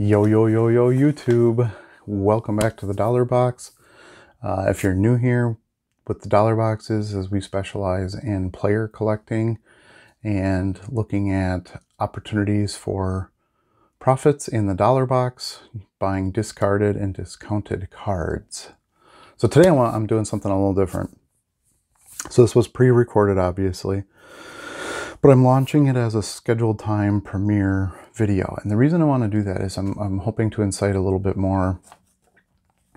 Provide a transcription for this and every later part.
Yo, yo, yo, yo, YouTube. Welcome back to the Dollar Box. If you're new here, with the Dollar Boxes, as we specialize in player collecting and looking at opportunities for profits in the Dollar Box, buying discarded and discounted cards. So today I'm doing something a little different. So this was pre-recorded, obviously, but I'm launching it as a scheduled time premiere video. And the reason I want to do that is I'm hoping to incite a little bit more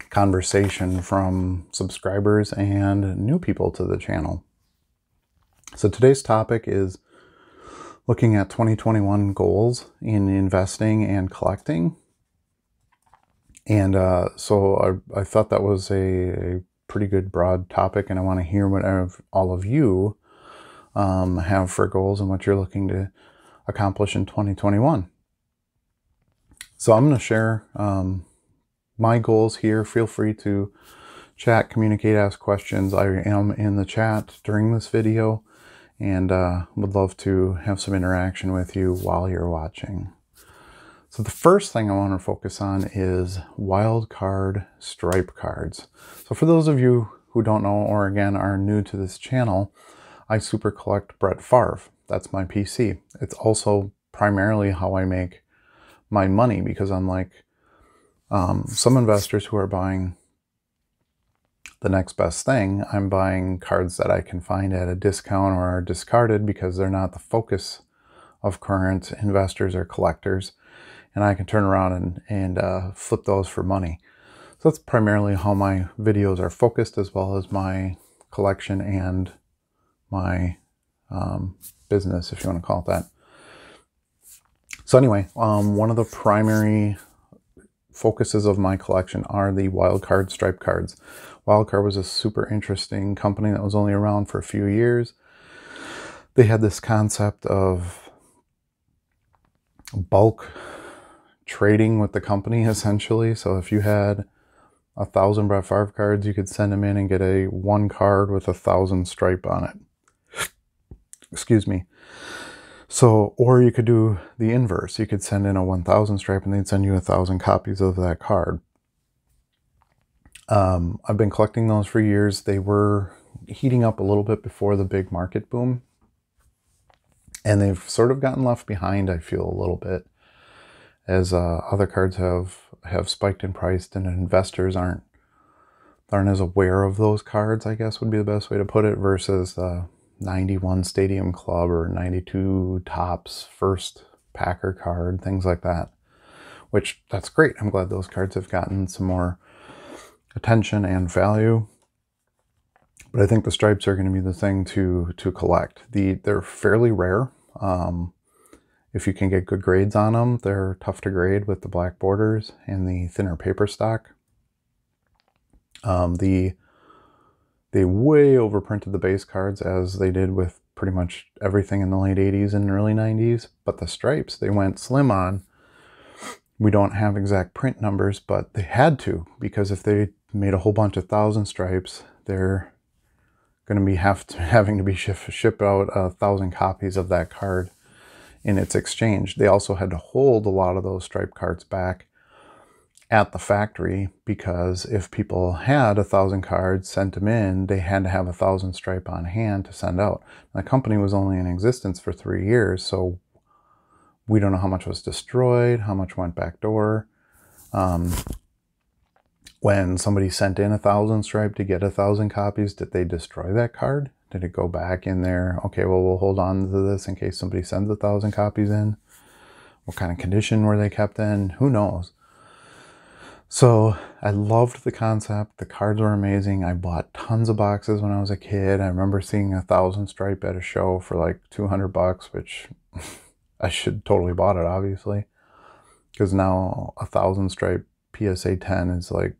conversation from subscribers and new people to the channel. So today's topic is looking at 2021 goals in investing and collecting. And so I thought that was a pretty good broad topic, and I want to hear what all of you have for goals and what you're looking to accomplish in 2021. So I'm going to share my goals here. Feel free to chat, communicate, ask questions. I am in the chat during this video, and would love to have some interaction with you while you're watching. So the first thing I want to focus on is wild card stripe cards. So for those of you who don't know, or again are new to this channel, I super collect Brett Favre. That's my PC. It's also primarily how I make my money, because unlike some investors who are buying the next best thing, I'm buying cards that I can find at a discount or are discarded because they're not the focus of current investors or collectors, and I can turn around and flip those for money. So that's primarily how my videos are focused, as well as my collection and my business, if you want to call it that. So anyway, one of the primary focuses of my collection are the wild card stripe cards. Wildcard was a super interesting company that was only around for a few years. They had this concept of bulk trading with the company, essentially. So if you had 1,000 Brett Favre cards, you could send them in and get one card with 1,000 stripe on it. Excuse me. So, or you could do the inverse. You could send in a 1,000 stripe and they'd send you 1,000 copies of that card. I've been collecting those for years. They were heating up a little bit before the big market boom, and they've sort of gotten left behind, I feel, a little bit, as other cards have spiked in price, and investors aren't as aware of those cards, I guess would be the best way to put it, versus 91 Stadium Club or 92 Topps first Packer card, things like that, which that's great. I'm glad those cards have gotten some more attention and value, but I think the stripes are going to be the thing to collect. They're fairly rare. If you can get good grades on them, they're tough to grade with the black borders and the thinner paper stock. They way overprinted the base cards, as they did with pretty much everything in the late 80s and early 90s. But the stripes, they went slim on. We don't have exact print numbers, but they had to, because if they made a whole bunch of 1,000 stripes, they're going to be having to be ship out 1,000 copies of that card in its exchange. They also had to hold a lot of those stripe cards back at the factory, because if people had 1,000 cards, sent them in, they had to have 1,000 stripe on hand to send out. The company was only in existence for 3 years, so we don't know how much was destroyed, how much went backdoor. When somebody sent in 1,000 stripe to get 1,000 copies, did they destroy that card? Did it go back in there? Okay, well, we'll hold on to this in case somebody sends 1,000 copies in. What kind of condition were they kept in? Who knows? So I loved the concept. The cards were amazing. I bought tons of boxes when I was a kid. I remember seeing 1,000 stripe at a show for like $200, which I should totally bought it, obviously, because now 1,000 stripe PSA 10 is like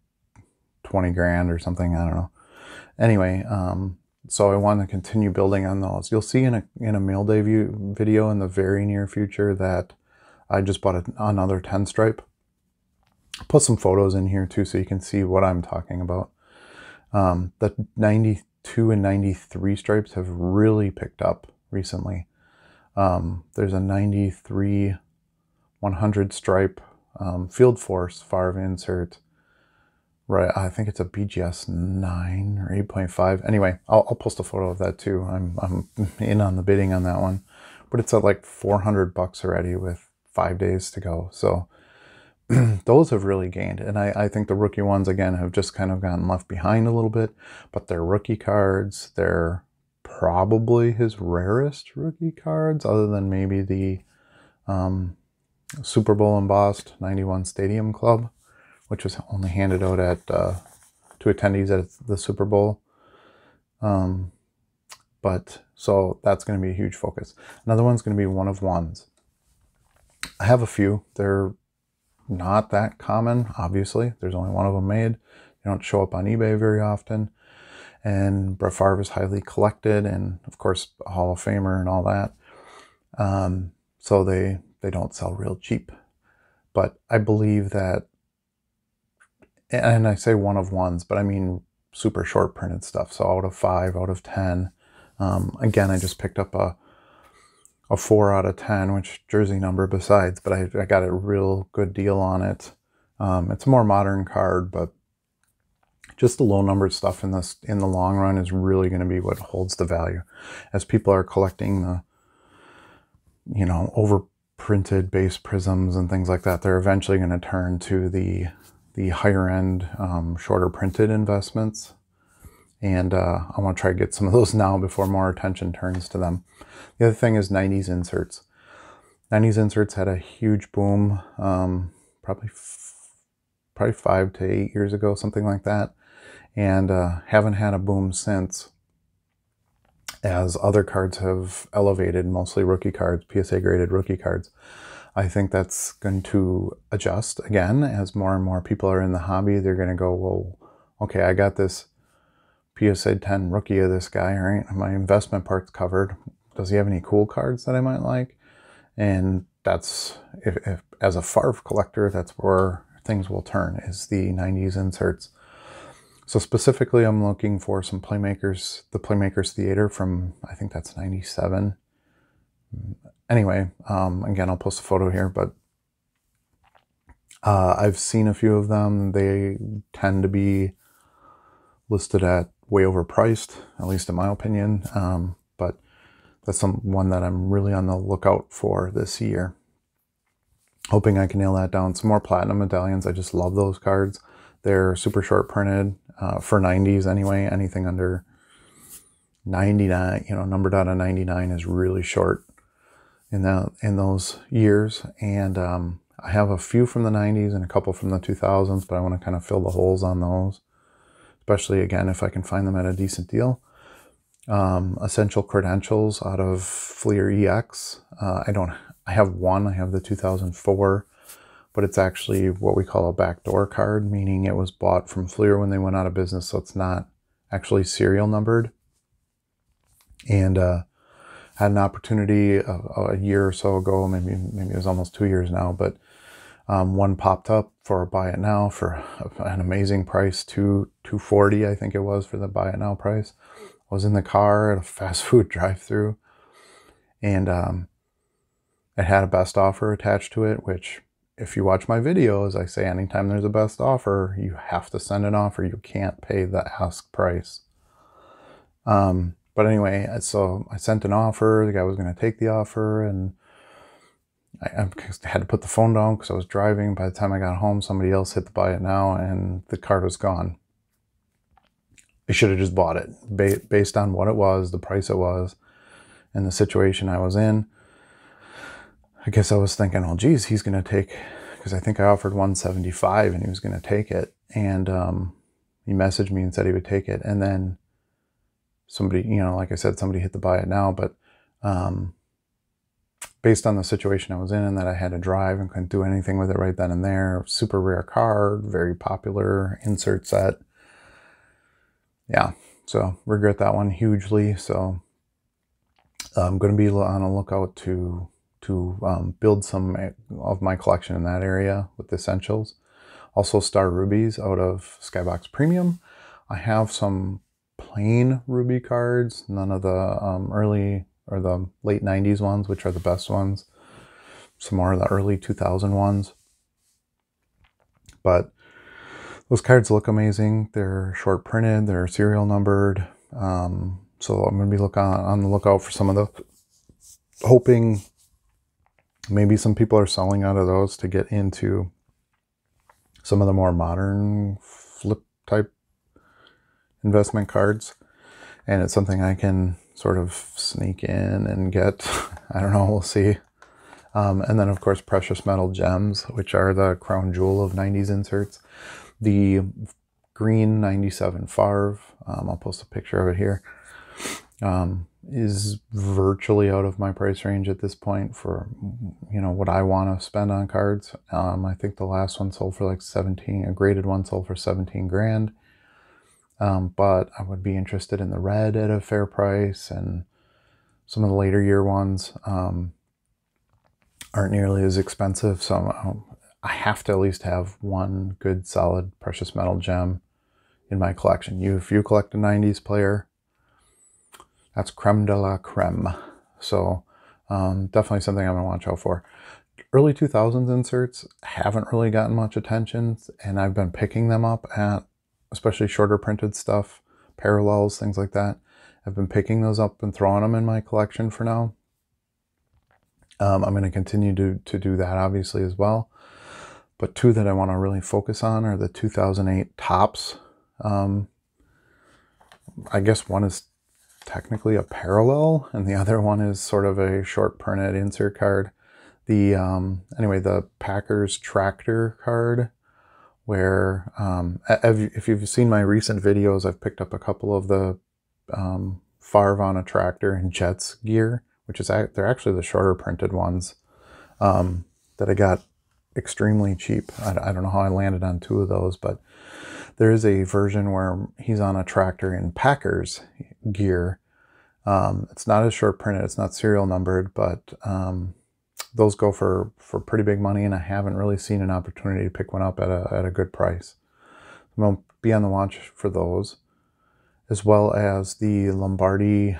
20 grand or something. I don't know. Anyway, so I want to continue building on those. You'll see in a mail day video in the very near future that I just bought another 10 stripe. Put some photos in here too, so you can see what I'm talking about. The 92 and 93 stripes have really picked up recently. There's a 93 100 stripe Field Force Favre insert. Right, I think it's a BGS 9 or 8.5. Anyway, I'll post a photo of that too. I'm in on the bidding on that one, but it's at like $400 already with 5 days to go. So those have really gained, and I think the rookie ones again have just kind of gotten left behind a little bit. But they're rookie cards. They're probably his rarest rookie cards, other than maybe the Super Bowl embossed 91 Stadium Club, which was only handed out at to attendees at the Super Bowl. But so that's going to be a huge focus. Another one's going to be one of ones. I have a few. They're not that common, obviously. There's only one of them made. They don't show up on eBay very often. And Brett Favre is highly collected, and of course a Hall of Famer and all that. So they don't sell real cheap. But I believe that, and I say one of ones, but I mean super short printed stuff. So out of 5, out of 10. Again, I just picked up a 4 out of 10, which jersey number besides, but I got a real good deal on it. It's a more modern card, but just the low numbered stuff in the long run is really going to be what holds the value. As people are collecting the, overprinted base prisms and things like that, they're eventually going to turn to the higher end, shorter printed investments. And I want to try to get some of those now before more attention turns to them. The other thing is 90s inserts. 90s inserts had a huge boom, probably 5 to 8 years ago, something like that. And haven't had a boom since, as other cards have elevated, mostly rookie cards, PSA graded rookie cards. I think that's going to adjust again as more and more people are in the hobby. They're going to go, well, okay, I got this PSA 10 rookie of this guy, right? My investment part's covered. Does he have any cool cards that I might like? And that's, if as a Favre collector, that's where things will turn, is the 90s inserts. So specifically, I'm looking for some Playmakers, the Playmakers Theater from, I think that's 97. Anyway, again, I'll post a photo here, but I've seen a few of them. They tend to be listed at way overpriced, at least in my opinion. But that's one that I'm really on the lookout for this year. Hoping I can nail that down. Some more platinum medallions. I just love those cards. They're super short printed, for 90s anyway. Anything under 99, numbered out of 99 is really short in those years. And I have a few from the 90s and a couple from the 2000s, but I want to kind of fill the holes on those, especially again if I can find them at a decent deal. Essential Credentials out of Fleer EX. I have one. I have the 2004, but it's actually what we call a backdoor card, meaning it was bought from Fleer when they went out of business, so it's not actually serial numbered. And had an opportunity a year or so ago, maybe it was almost 2 years now, but one popped up for a buy it now for an amazing price, $240 I think it was for the buy it now price. I was in the car at a fast food drive-through, and it had a best offer attached to it, which, if you watch my videos, I say anytime there's a best offer, you have to send an offer. You can't pay the ask price. But anyway, so I sent an offer. The guy was going to take the offer, and I had to put the phone down because I was driving. By the time I got home, somebody else hit the buy it now, and the card was gone. I should have just bought it based on what it was, the price it was, and the situation I was in. I guess I was thinking, well, geez, he's going to take, because I think I offered $175 and he was going to take it. And he messaged me and said he would take it. And then somebody, like I said, somebody hit the buy it now. But based on the situation I was in and that I had to drive and couldn't do anything with it right then and there, super rare card, very popular insert set. Yeah, so regret that one hugely. So I'm going to be on a lookout to build some of my collection in that area with the essentials. Also Star Rubies out of Skybox Premium. I have some plain Ruby cards, none of the early or the late 90s ones, which are the best ones. Some more of the early 2000 ones. But those cards look amazing. They're short printed, they're serial numbered. So I'm going to be on the lookout for some of those, hoping maybe some people are selling out of those to get into some of the more modern flip type investment cards. And it's something I can sort of sneak in and get. I don't know, we'll see. And then, of course, precious metal gems, which are the crown jewel of 90s inserts. The green 97 Favre, I'll post a picture of it here, is virtually out of my price range at this point for, what I want to spend on cards. I think the last one sold for like 17, a graded one sold for 17 grand. But I would be interested in the red at a fair price, and some of the later year ones aren't nearly as expensive. So I have to at least have one good solid precious metal gem in my collection. If you collect a 90s player, that's creme de la creme. So definitely something I'm going to watch out for. Early 2000s inserts haven't really gotten much attention, and I've been picking them up at, especially shorter printed stuff, parallels, things like that. I've been picking those up and throwing them in my collection for now. I'm going to continue to do that, obviously, as well. But two that I want to really focus on are the 2008 tops. I guess one is technically a parallel, and the other one is sort of a short printed insert card. Anyway, the Packers tractor card, where if you've seen my recent videos, I've picked up a couple of the Favre on a tractor and Jets gear, which is they're actually the shorter printed ones that I got extremely cheap. I don't know how I landed on two of those, but there is a version where he's on a tractor in Packers gear. It's not as short printed, it's not serial numbered, but those go for pretty big money, and I haven't really seen an opportunity to pick one up at a good price. I'm going to be on the watch for those, as well as the Lombardi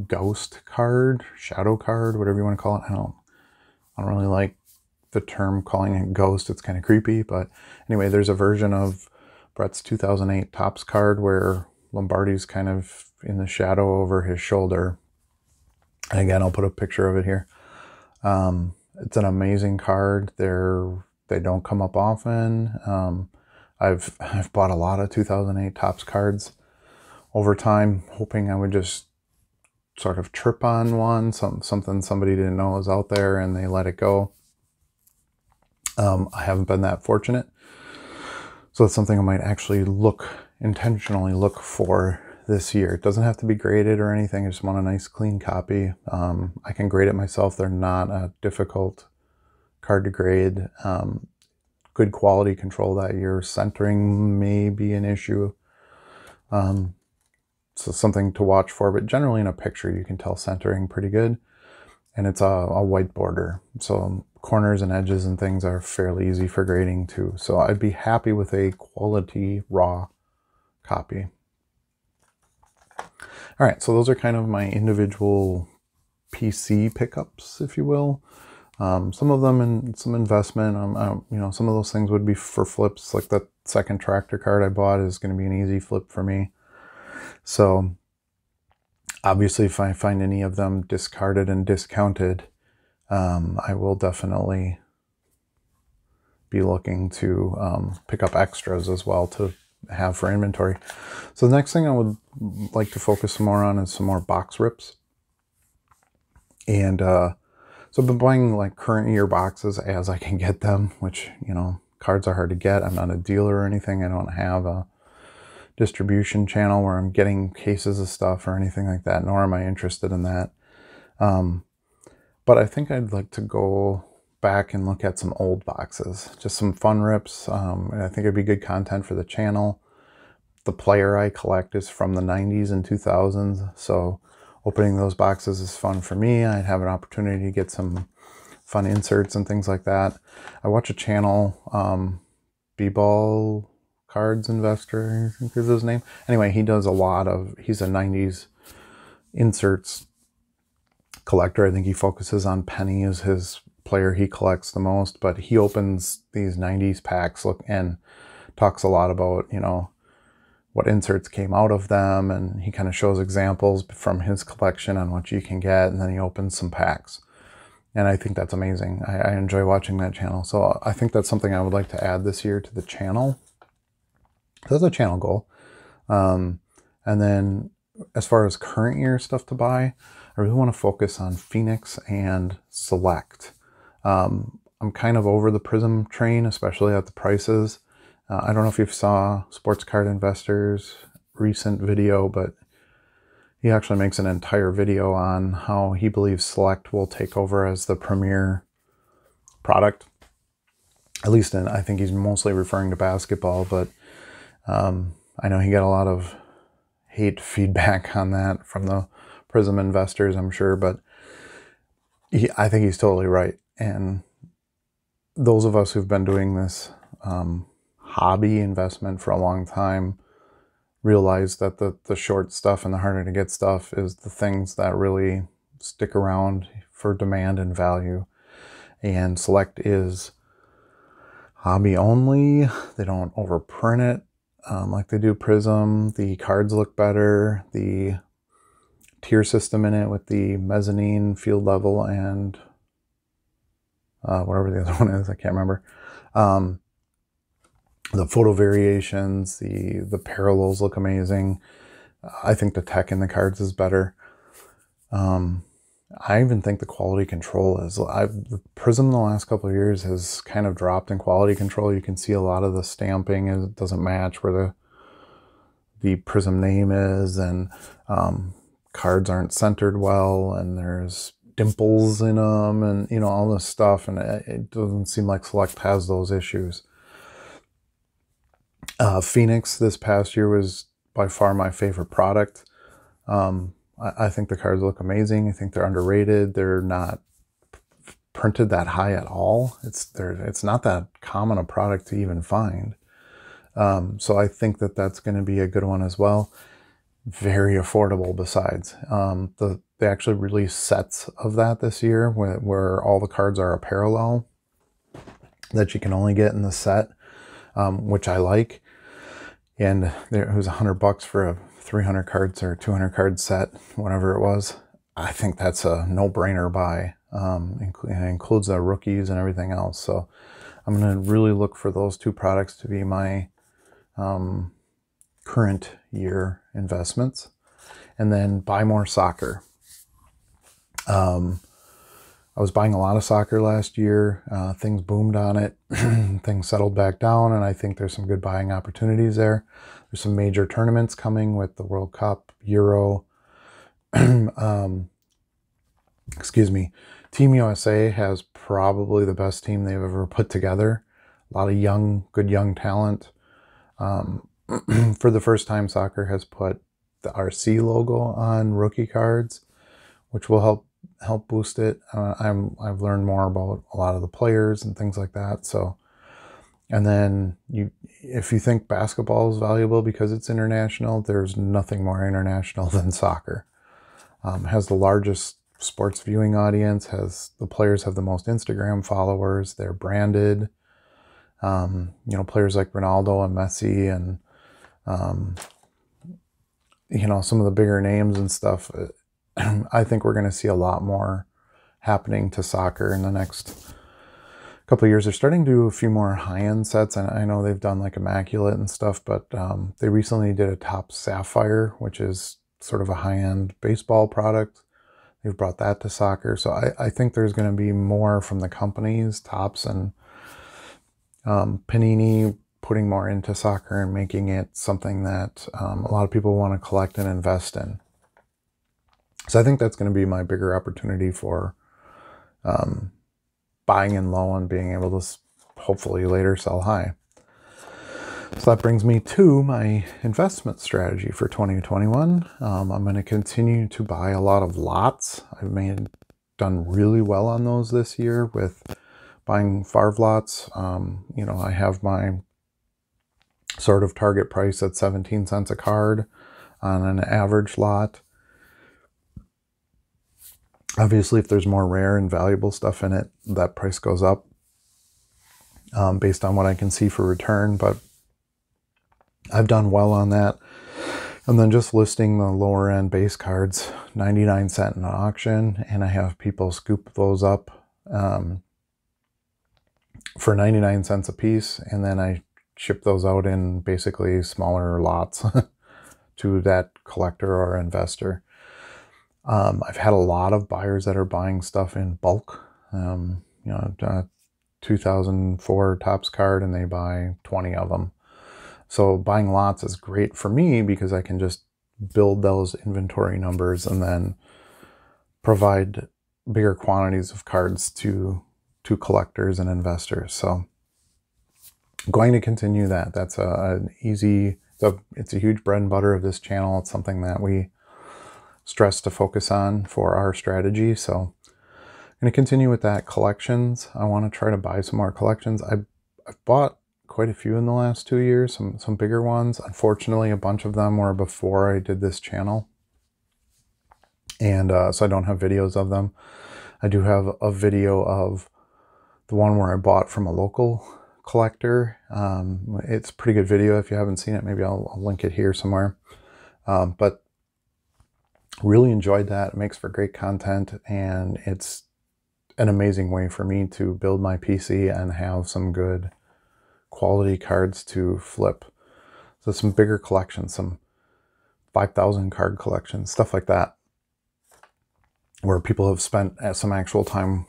ghost card, shadow card, whatever you want to call it. I don't really like the term calling it ghost. It's kind of creepy, but anyway, there's a version of Brett's 2008 Topps card where Lombardi's kind of in the shadow over his shoulder. And again, I'll put a picture of it here. It's an amazing card. They don't come up often. I've bought a lot of 2008 Topps cards over time, hoping I would just sort of trip on one, something somebody didn't know was out there, and they let it go. I haven't been that fortunate, so it's something I might actually intentionally look for this year. It doesn't have to be graded or anything. I just want a nice clean copy. I can grade it myself. They're not a difficult card to grade. Good quality control that year. Centering may be an issue. So something to watch for, but generally in a picture you can tell centering pretty good. And it's a white border, so corners and edges and things are fairly easy for grading too. So I'd be happy with a quality raw copy. All right, so those are kind of my individual PC pickups, if you will. Some of them in some investment. Some of those things would be for flips. Like that second tractor card I bought is going to be an easy flip for me. So obviously, if I find any of them discarded and discounted, I will definitely be looking to pick up extras as well to have for inventory. So the next thing I would like to focus some more on is some more box rips. And so I've been buying like current year boxes as I can get them, which, cards are hard to get. I'm not a dealer or anything. I don't have a distribution channel where I'm getting cases of stuff or anything like that, nor am I interested in that. But I think I'd like to go back and look at some old boxes, just some fun rips. And I think it'd be good content for the channel. The player I collect is from the 90s and 2000s, so opening those boxes is fun for me. I'd have an opportunity to get some fun inserts and things like that. I watch a channel, B-Ball Cards Investor, I think is his name. Anyway, he does he's a 90s inserts collector. I think he focuses on penny as his player he collects the most, but he opens these 90s packs and talks a lot about, you know, what inserts came out of them, and he kind of shows examples from his collection on what you can get, and then he opens some packs. And I think that's amazing. I enjoy watching that channel. So I think that's something I would like to add this year to the channel. That's a channel goal. And then as far as current year stuff to buy, I really want to focus on Phoenix and Select. I'm kind of over the Prism train, especially at the prices. I don't know if you saw Sports Card Investor's recent video, but he actually makes an entire video on how he believes Select will take over as the premier product. At least I think he's mostly referring to basketball, but I know he got a lot of hate feedback on that from the Prism investors, I'm sure, but I think he's totally right. And those of us who've been doing this hobby investment for a long time realize that the short stuff and the harder to get stuff is the things that really stick around for demand and value. And Select is hobby only. They don't overprint it like they do Prism. The cards look better. The tier system in it with the mezzanine, field level, and whatever the other one is, I can't remember. The photo variations, the parallels look amazing. I think the tech in the cards is better. I even think the quality control is. The Prism in the last couple of years has kind of dropped in quality control. You can see a lot of the stamping, it doesn't match where the Prism name is, and cards aren't centered well, and there's dimples in them, and you know, all this stuff, and it doesn't seem like Select has those issues. Phoenix this past year was by far my favorite product. I think the cards look amazing. I think they're underrated. They're not printed that high at all. It's not that common a product to even find. So I think that that's going to be a good one as well. Very affordable besides. They actually released sets of that this year where all the cards are a parallel that you can only get in the set, which I like. And it was $100 for a 300 cards or 200 card set, whatever it was. I think that's a no-brainer buy. It includes the rookies and everything else. So I'm going to really look for those two products to be my current year investments. And then buy more soccer. I was buying a lot of soccer last year. Things boomed on it. Things settled back down, and I think there's some good buying opportunities there. There's some major tournaments coming with the World Cup, Euro. Excuse me. Team USA has probably the best team they've ever put together. A lot of good young talent. For the first time, soccer has put the RC logo on rookie cards, which will help boost it. I've learned more about a lot of the players and things like that. So, and then if you think basketball is valuable because it's international, there's nothing more international than soccer. Has the largest sports viewing audience. The players have the most Instagram followers. They're branded. You know, players like Ronaldo and Messi and you know, some of the bigger names and stuff. I think we're going to see a lot more happening to soccer in the next couple of years. They're starting to do a few more high-end sets, and I know they've done like Immaculate and stuff, but they recently did a Top Sapphire, which is sort of a high-end baseball product. They've brought that to soccer. So I think there's going to be more from the companies, Topps and Panini, putting more into soccer and making it something that a lot of people want to collect and invest in. So I think that's going to be my bigger opportunity for buying in low and being able to hopefully later sell high. So that brings me to my investment strategy for 2021. I'm going to continue to buy a lot of lots. I've done really well on those this year with buying Favre lots. You know, I have my sort of target price at 17 cents a card on an average lot. Obviously, if there's more rare and valuable stuff in it, that price goes up based on what I can see for return, but I've done well on that. And then just listing the lower end base cards, 99 cents in an auction, and I have people scoop those up for 99 cents a piece, and then I ship those out in basically smaller lots to that collector or investor. I've had a lot of buyers that are buying stuff in bulk, 2004 Topps card, and they buy 20 of them. So buying lots is great for me because I can just build those inventory numbers and then provide bigger quantities of cards to collectors and investors. So I'm going to continue that. That's it's a huge bread and butter of this channel. It's something that we stress to focus on for our strategy. So I'm going to continue with that. Collections, I want to try to buy some more collections. I've bought quite a few in the last 2 years, some bigger ones. Unfortunately, a bunch of them were before I did this channel, and so I don't have videos of them. I do have a video of the one where I bought from a local collector. It's a pretty good video. If you haven't seen it, maybe I'll link it here somewhere. But really enjoyed that. It makes for great content, and it's an amazing way for me to build my PC and have some good quality cards to flip. So some bigger collections, some 5,000 card collections, stuff like that, where people have spent some actual time,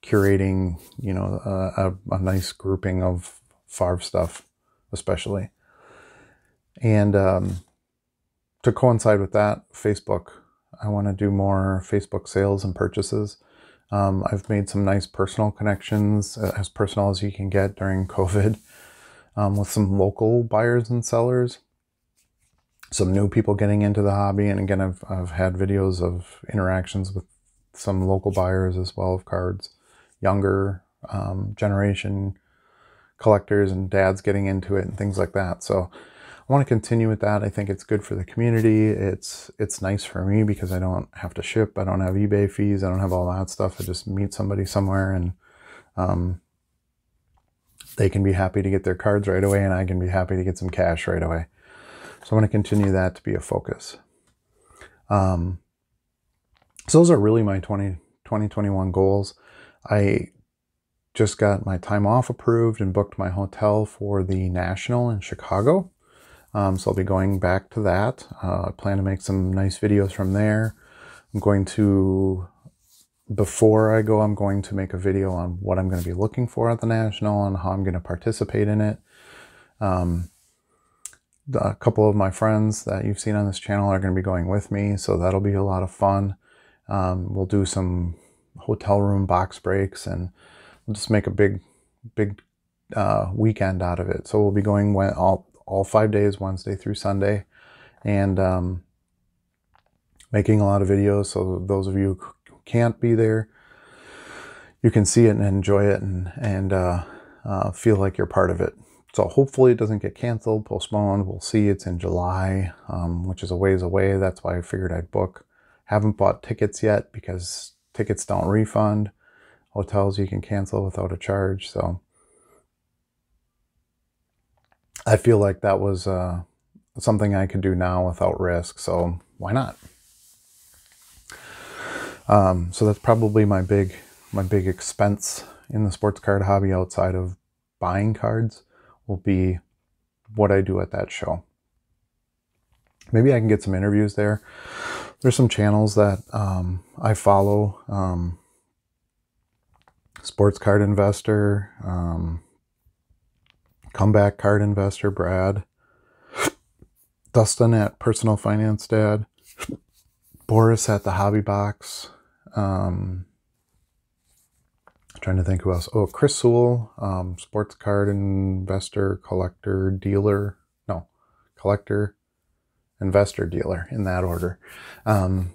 curating, a nice grouping of Favre stuff, especially. And to coincide with that, Facebook. I want to do more Facebook sales and purchases. I've made some nice personal connections, as personal as you can get during COVID, with some local buyers and sellers, some new people getting into the hobby. And again, I've had videos of interactions with some local buyers as well of cards, younger generation collectors and dads getting into it and things like that. So I want to continue with that. I think it's good for the community. It's nice for me because I don't have to ship. I don't have eBay fees. I don't have all that stuff. I just meet somebody somewhere, and they can be happy to get their cards right away, and I can be happy to get some cash right away. So I want to continue that to be a focus. So those are really my 2021 goals. I just got my time off approved and booked my hotel for the National in Chicago. So I'll be going back to that. I plan to make some nice videos from there. Before I go, I'm going to make a video on what I'm going to be looking for at the National and how I'm going to participate in it. A couple of my friends that you've seen on this channel are going to be going with me, so that'll be a lot of fun. We'll do some hotel room box breaks, and we'll just make a big weekend out of it. So we'll be going all 5 days, Wednesday through Sunday, and making a lot of videos. So those of you who can't be there, you can see it and enjoy it, and feel like you're part of it. So hopefully it doesn't get canceled, postponed. We'll see. It's in July, which is a ways away. That's why I figured I'd book. Haven't bought tickets yet because tickets don't refund. Hotels you can cancel without a charge. So I feel like that was something I could do now without risk. So why not? So that's probably my big expense in the sports card hobby outside of buying cards will be what I do at that show. Maybe I can get some interviews there. There's some channels that I follow. Sports Card Investor, Comeback Card Investor, Brad, Dustin at Personal Finance Dad, Boris at the Hobby Box, trying to think who else. Oh, Chris Sewell, Sports Card Investor, Collector, Dealer. No, Collector, Investor, Dealer, in that order.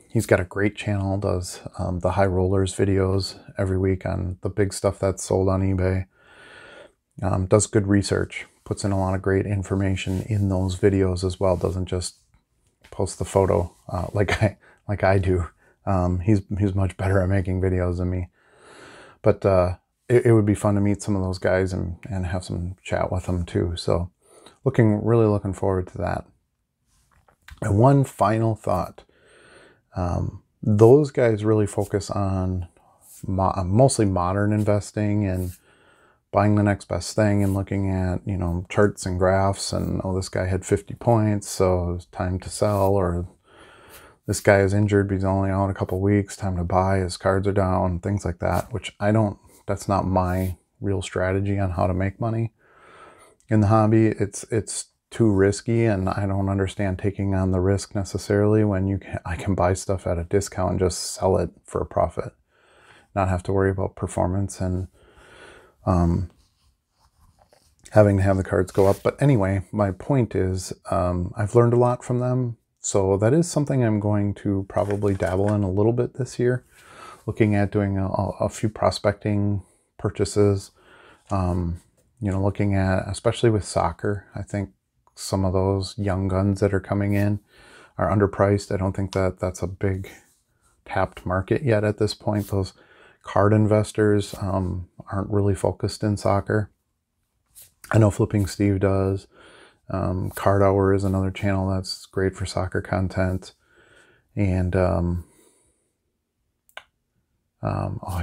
He's got a great channel, does the high rollers videos every week on the big stuff that's sold on eBay. Does good research, puts in a lot of great information in those videos as well. Doesn't just post the photo like I do. He's much better at making videos than me. But it would be fun to meet some of those guys and have some chat with them too. So really looking forward to that. And one final thought. Those guys really focus on mostly modern investing and buying the next best thing and looking at, charts and graphs and, oh, this guy had 50 points, so it's time to sell, or this guy is injured, but he's only out a couple weeks, time to buy, his cards are down, things like that, which that's not my real strategy on how to make money in the hobby. It's too risky, and I don't understand taking on the risk necessarily when I can buy stuff at a discount and just sell it for a profit, not have to worry about performance and having to have the cards go up. But anyway, my point is, I've learned a lot from them. So that is something I'm going to probably dabble in a little bit this year, looking at doing a few prospecting purchases, looking at, especially with soccer, I think some of those young guns that are coming in are underpriced. I don't think that that's a big tapped market yet at this point. Those card investors aren't really focused in soccer. I know Flipping Steve does. Card Hour is another channel that's great for soccer content. And I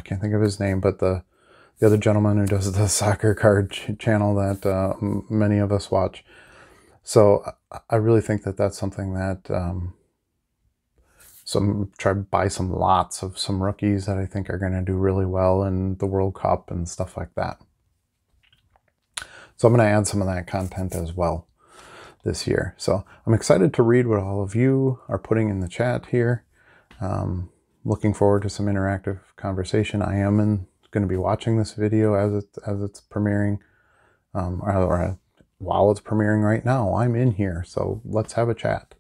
can't think of his name, but the other gentleman who does the soccer card channel that many of us watch. So I really think that that's something that try to buy some lots of some rookies that I think are going to do really well in the World Cup and stuff like that. So I'm going to add some of that content as well this year. So I'm excited to read what all of you are putting in the chat here. Looking forward to some interactive conversation. I am going to be watching this video as it's premiering, or while it's premiering right now. I'm in here, so let's have a chat.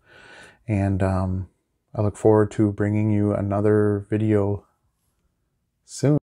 And I look forward to bringing you another video soon.